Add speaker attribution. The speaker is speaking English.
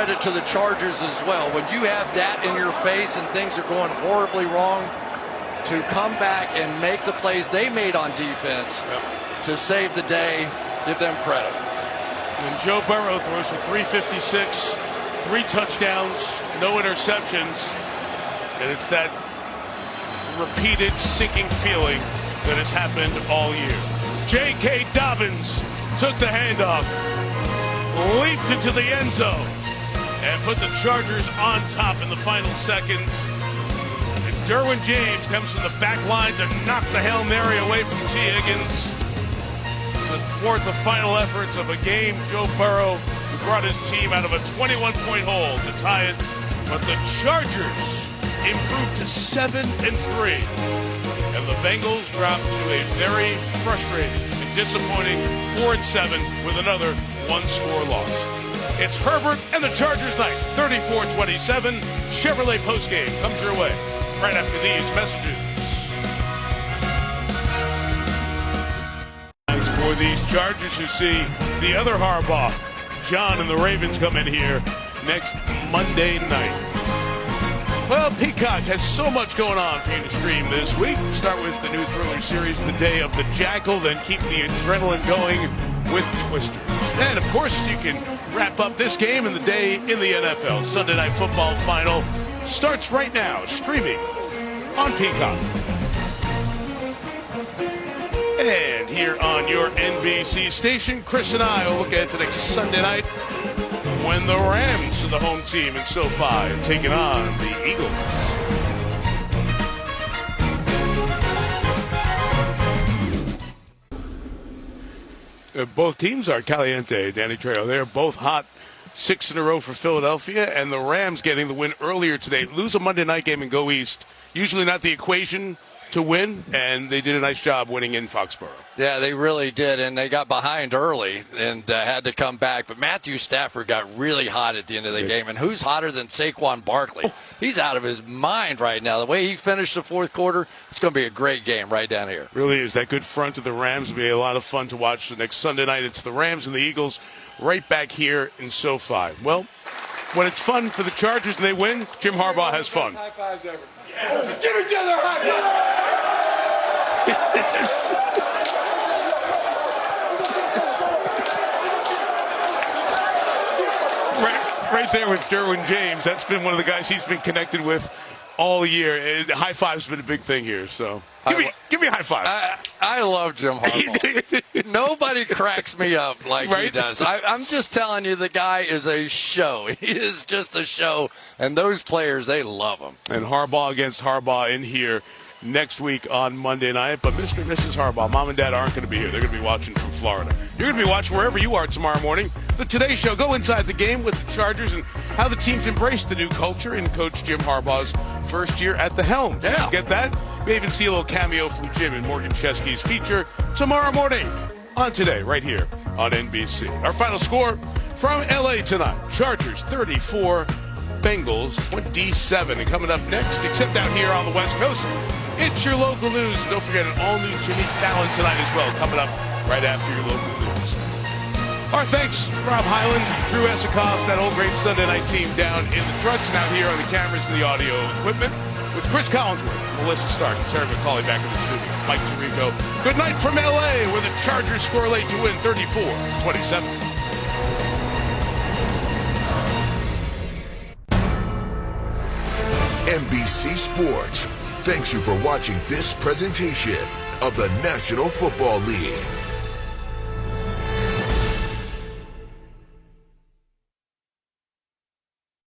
Speaker 1: Credit to the Chargers as well. When you have that in your face and things are going horribly wrong, to come back and make the plays they made on defense to save the day, give them credit.
Speaker 2: When Joe Burrow throws for 356, 3 touchdowns, no interceptions, and it's that repeated sinking feeling that has happened all year. J.K. Dobbins took the handoff, leaped into the end zone, and put the Chargers on top in the final seconds. And Derwin James comes from the back line to knock the Hail Mary away from T. Higgins to thwart the final efforts of a game. Joe Burrow, who brought his team out of a 21-point hole to tie it, but the Chargers improved to 7-3, and the Bengals dropped to a very frustrating and disappointing 4-7 with another one-score loss. It's Herbert and the Chargers night, 34-27. Chevrolet postgame comes your way right after these messages. Thanks for these Chargers who see the other Harbaugh, John and the Ravens, come in here next Monday night. Well, Peacock has so much going on for you to stream this week. Start with the new thriller series, The Day of the Jackal, then keep the adrenaline going with Twister. And, of course, you can wrap up this game and the day in the NFL. Sunday Night Football Final starts right now, streaming on Peacock. And here on your NBC station, Chris and I will look at next Sunday night when the Rams are the home team in SoFi taking on the Eagles. Both teams are caliente, Danny Trejo. They're both hot, 6 in a row for Philadelphia, and the Rams getting the win earlier today. Lose a Monday night game and go east. Usually not the equation to win, and they did a nice job winning in Foxborough.
Speaker 1: Yeah, they really did, and they got behind early and had to come back. But Matthew Stafford got really hot at the end of the game, and who's hotter than Saquon Barkley? Oh. He's out of his mind right now. The way he finished the fourth quarter, it's going to be a great game right down here.
Speaker 2: Really is. That good front of the Rams will be a lot of fun to watch the next Sunday night. It's the Rams and the Eagles right back here in SoFi. Well, when it's fun for the Chargers and they win, Jim Harbaugh has fun.
Speaker 3: High fives ever. Yeah. Give each other a high
Speaker 2: five. Right there with Derwin James. That's been one of the guys he's been connected with all year. High five's been a big thing here. So give me a high five.
Speaker 1: I love Jim Harbaugh. Nobody cracks me up like he does. I'm just telling you, the guy is a show. He is just a show, and those players, they love him.
Speaker 2: And Harbaugh against Harbaugh in here next week on Monday night. But Mr. and Mrs. Harbaugh, Mom and Dad aren't going to be here. They're going to be watching from Florida. You're going to be watching wherever you are tomorrow morning. The Today Show, go inside the game with the Chargers and how the team's embraced the new culture in Coach Jim Harbaugh's first year at the helm.
Speaker 1: Yeah.
Speaker 2: Get that? May even see a little cameo from Jim in Morgan Chesky's feature tomorrow morning on Today, right here on NBC. Our final score from L.A. tonight, Chargers 34, Bengals 27. And coming up next, except out here on the West Coast, it's your local news. And don't forget an all-new Jimmy Fallon tonight as well, coming up right after your local news. Our thanks, Rob Hyland, Drew Esikoff, that whole great Sunday night team down in the trucks and out here on the cameras and the audio equipment with Chris Collinsworth, Melissa Stark, and Terry McCauley back in the studio. Mike Tirico. Good night from L.A., where the Chargers score late to win 34-27.
Speaker 4: NBC Sports thanks you for watching this presentation of the National Football League.